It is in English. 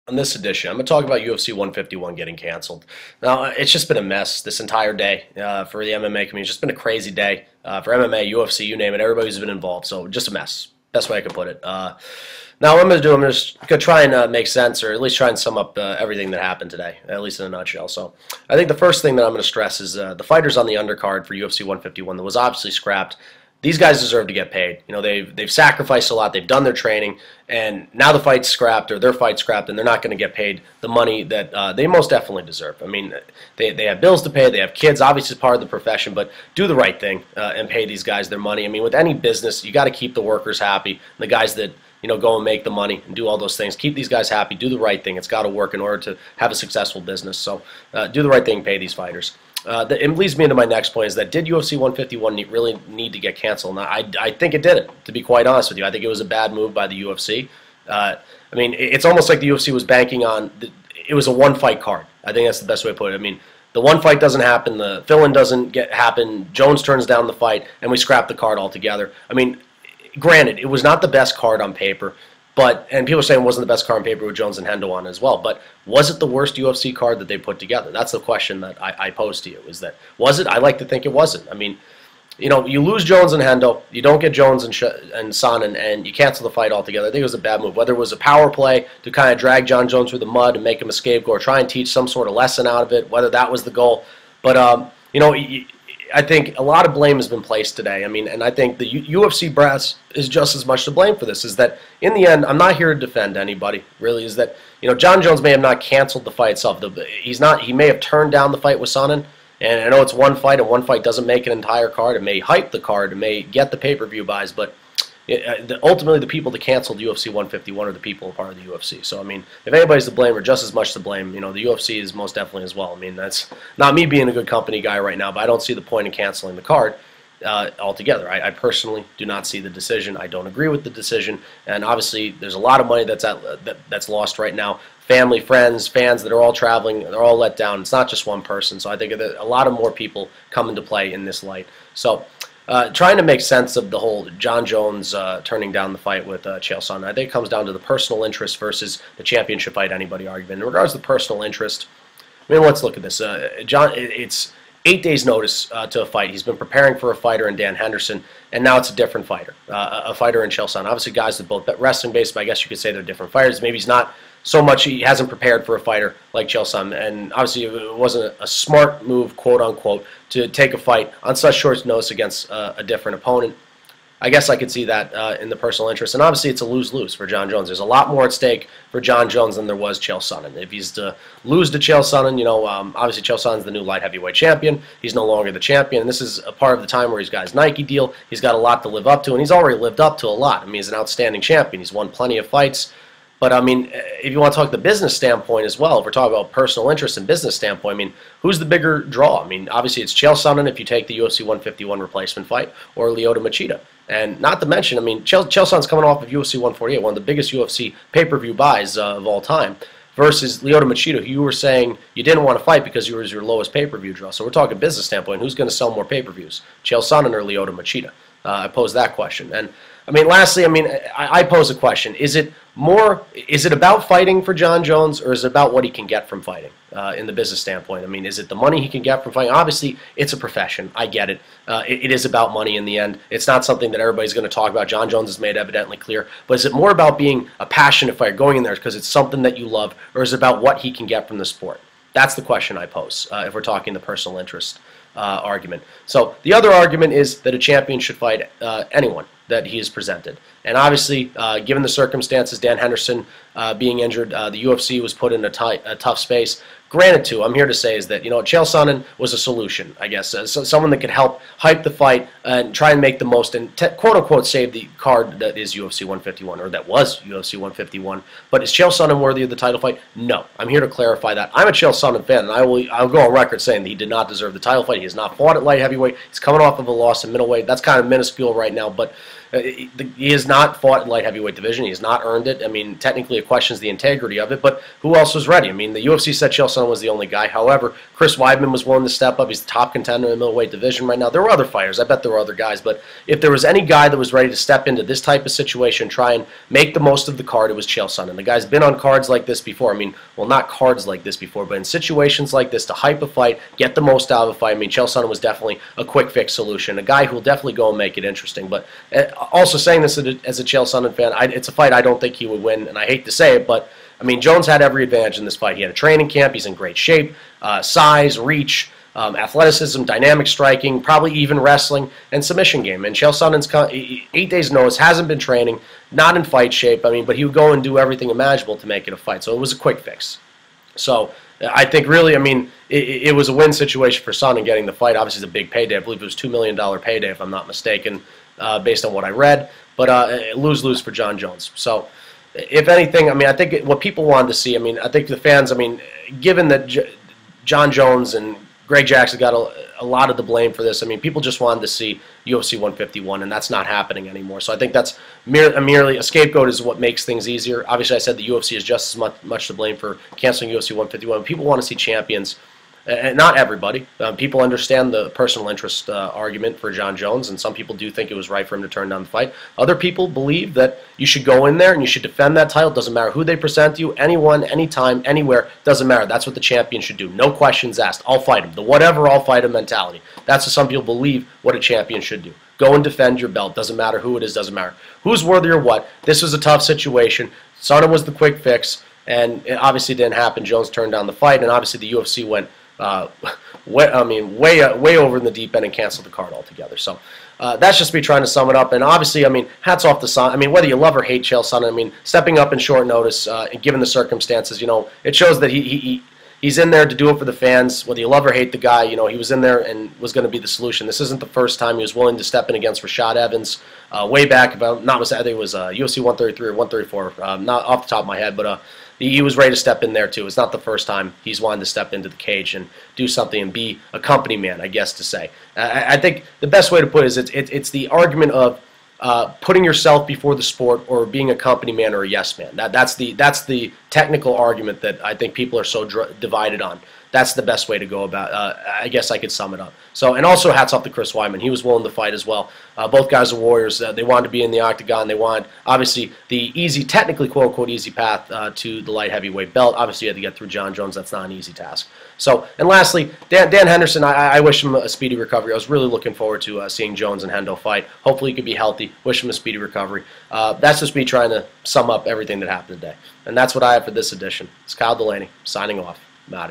On this edition, I'm going to talk about UFC 151 getting canceled. Now, it's just been a mess this entire day for the MMA community. It's just been a crazy day for MMA, UFC, you name it. Everybody's been involved, so just a mess. Best way I could put it. Now, what I'm going to do, I'm just going to try and make sense, or at least try and sum up everything that happened today, at least in a nutshell. So, I think the first thing that I'm going to stress is the fighters on the undercard for UFC 151 that was obviously scrapped. These guys deserve to get paid. You know, they've sacrificed a lot. They've done their training, and now the fight's scrapped or their fight's scrapped, and they're not going to get paid the money that they most definitely deserve. I mean, they have bills to pay. They have kids. Obviously, it's part of the profession, but do the right thing and pay these guys their money. I mean, with any business, you got to keep the workers happy. The guys that go and make the money and do all those things. Keep these guys happy. Do the right thing. It's got to work in order to have a successful business. So do the right thing. Pay these fighters. It leads me into my next point is that did UFC 151 really need to get canceled? Now, I think it didn't, to be quite honest with you. I think it was a bad move by the UFC. I mean, it's almost like the UFC was banking on it was a one-fight card. I think that's the best way to put it. I mean, the one fight doesn't happen, the fill-in doesn't happen, Jones turns down the fight, and we scrap the card altogether. I mean, granted, it was not the best card on paper, and people are saying it wasn't the best card on paper with Jones and Hendo on as well, but was it the worst UFC card that they put together? That's the question that I pose to you, was it? I like to think it wasn't. I mean, you lose Jones and Hendo, you don't get Jones and Sonnen, and you cancel the fight altogether. I think it was a bad move. Whether it was a power play to kind of drag Jon Jones through the mud and make him a scapegoat or try and teach some sort of lesson out of it, whether that was the goal. But, I think a lot of blame has been placed today. I mean, and I think the UFC brass is just as much to blame for this. Is that in the end, I'm not here to defend anybody. Really, is that Jon Jones may have not canceled the fight itself. He may have turned down the fight with Sonnen. And I know it's one fight, and one fight doesn't make an entire card. It may hype the card. It may get the pay-per-view buys, but ultimately the people that canceled UFC 151 are the people a part of the UFC. So, I mean, if anybody's to blame or just as much to blame, the UFC is most definitely as well. I mean, that's not me being a good company guy right now, but I don't see the point in canceling the card altogether. I personally do not see the decision. I don't agree with the decision, and obviously there's a lot of money that's lost right now. Family, friends, fans that are all traveling, they're all let down. It's not just one person, so I think a lot of more people come into play in this light. So trying to make sense of the whole Jon Jones turning down the fight with Chael Sonnen, I think it comes down to the personal interest versus the championship fight anybody argument. In regards to the personal interest, I mean, let's look at this. It's 8 days notice to a fight. He's been preparing for a fighter in Dan Henderson, and now it's a different fighter, a fighter in Chael Sonnen. Obviously, guys that both wrestling based, but I guess you could say they're different fighters. Maybe he's not so much, he hasn't prepared for a fighter like Chael Sonnen, and obviously it wasn't a smart move, quote unquote, to take a fight on such short notice against a different opponent. I guess I could see that in the personal interest. And obviously it's a lose-lose for Jon Jones. There's a lot more at stake for Jon Jones than there was Chael Sonnen. If he's to lose to Chael Sonnen, obviously Chael Sonnen's the new light heavyweight champion. He's no longer the champion. And this is a part of the time where he's got his Nike deal. He's got a lot to live up to, and he's already lived up to a lot. I mean, he's an outstanding champion. He's won plenty of fights. But, I mean, if you want to talk the business standpoint as well, if we're talking about personal interest and business standpoint, I mean, who's the bigger draw? I mean, obviously it's Chael Sonnen if you take the UFC 151 replacement fight, or Lyoto Machida. And not to mention, I mean, Chael Sonnen's coming off of UFC 148, one of the biggest UFC pay-per-view buys of all time, versus Lyoto Machida, who you were saying you didn't want to fight because he was your lowest pay-per-view draw. So we're talking business standpoint. Who's going to sell more pay-per-views, Chael Sonnen or Lyoto Machida? I pose that question. And, I mean, lastly, I mean, I pose a question. Is it about fighting for Jon Jones, or is it about what he can get from fighting in the business standpoint? I mean, is it the money he can get from fighting? Obviously, it's a profession. I get it. It is about money in the end. It's not something that everybody's going to talk about. Jon Jones has made evidently clear. But is it more about being a passionate fighter, going in there because it's something that you love, or is it about what he can get from the sport? That's the question I pose if we're talking the personal interest argument. So the other argument is that a champion should fight anyone that he is presented. And obviously, given the circumstances, Dan Henderson being injured, the UFC was put in a tough space. Granted, too, I'm here to say is that, Chael Sonnen was a solution, I guess. So someone that could help hype the fight and try and make the most and quote-unquote save the card that is UFC 151, or that was UFC 151. But is Chael Sonnen worthy of the title fight? No. I'm here to clarify that. I'm a Chael Sonnen fan, and I'll go on record saying that he did not deserve the title fight. He has not fought at light heavyweight. He's coming off of a loss in middleweight. That's kind of minuscule right now, but He has not fought in light heavyweight division. He has not earned it. I mean, technically it questions the integrity of it, but who else was ready? I mean, the UFC said Chael Sonnen was the only guy. However, Chris Weidman was willing to step up. He's the top contender in the middleweight division right now. There were other fighters. I bet there were other guys, but if there was any guy that was ready to step into this type of situation, try and make the most of the card, it was Chael Sonnen. The guy's been on cards like this before. I mean, well, not cards like this before, but in situations like this, to hype a fight, get the most out of a fight. I mean, Chael Sonnen was definitely a quick fix solution, a guy who will definitely go and make it interesting. But also saying this as a Chael Sonnen fan, it's a fight I don't think he would win, and I hate to say it, but I mean, Jones had every advantage in this fight. He had a training camp. He's in great shape, size, reach, athleticism, dynamic striking, probably even wrestling, and submission game. And Chael Sonnen's 8 days notice, hasn't been training, not in fight shape. I mean, but he would go and do everything imaginable to make it a fight. So it was a quick fix. So I think really, I mean, it was a win situation for Sonnen getting the fight. Obviously, it's a big payday. I believe it was $2 million payday, if I'm not mistaken, based on what I read. But lose-lose for Jon Jones. So if anything, I mean, I think what people wanted to see, I mean, I think the fans, I mean, given that Jon Jones and Greg Jackson got a lot of the blame for this, I mean, people just wanted to see UFC 151, and that's not happening anymore. So I think that's merely a scapegoat is what makes things easier. Obviously, I said the UFC is just as much to blame for canceling UFC 151. People want to see champions. And not everybody. People understand the personal interest argument for Jon Jones, and some people do think it was right for him to turn down the fight. Other people believe that you should go in there and you should defend that title. Doesn't matter who they present to you, anyone, anytime, anywhere. Doesn't matter. That's what the champion should do. No questions asked. I'll fight him. The whatever, I'll fight him mentality. That's what some people believe what a champion should do. Go and defend your belt. Doesn't matter who it is. Doesn't matter who's worthy or what. This was a tough situation. Sonnen was the quick fix, and it obviously didn't happen. Jones turned down the fight, and obviously the UFC went way over in the deep end and canceled the card altogether. So that's just me trying to sum it up. And obviously, I mean, hats off to Sonnen. I mean, whether you love or hate Chael Sonnen, I mean, stepping up in short notice, given the circumstances, you know, it shows that he's in there to do it for the fans. Whether you love or hate the guy, you know, he was in there and was going to be the solution. This isn't the first time he was willing to step in against Rashad Evans. Way back, if I'm not mistaken, I think it was UFC 133 or 134, not off the top of my head, but he was ready to step in there too. It's not the first time he's wanted to step into the cage and do something and be a company man, I guess to say. I think the best way to put it is it's the argument of putting yourself before the sport or being a company man or a yes man. That's the technical argument that I think people are so divided on. That's the best way to go about. I guess I could sum it up. So, and also hats off to Chris Weidman. He was willing to fight as well. Both guys are warriors. They wanted to be in the octagon. They wanted, obviously, the easy, technically quote-unquote easy path to the light heavyweight belt. Obviously, you had to get through Jon Jones. That's not an easy task. So, and lastly, Dan Henderson, I wish him a speedy recovery. I was really looking forward to seeing Jones and Hendo fight. Hopefully he could be healthy. Wish him a speedy recovery. That's just me trying to sum up everything that happened today. And that's what I have for this edition. It's Kyle Delaney, signing off. I'm out of here.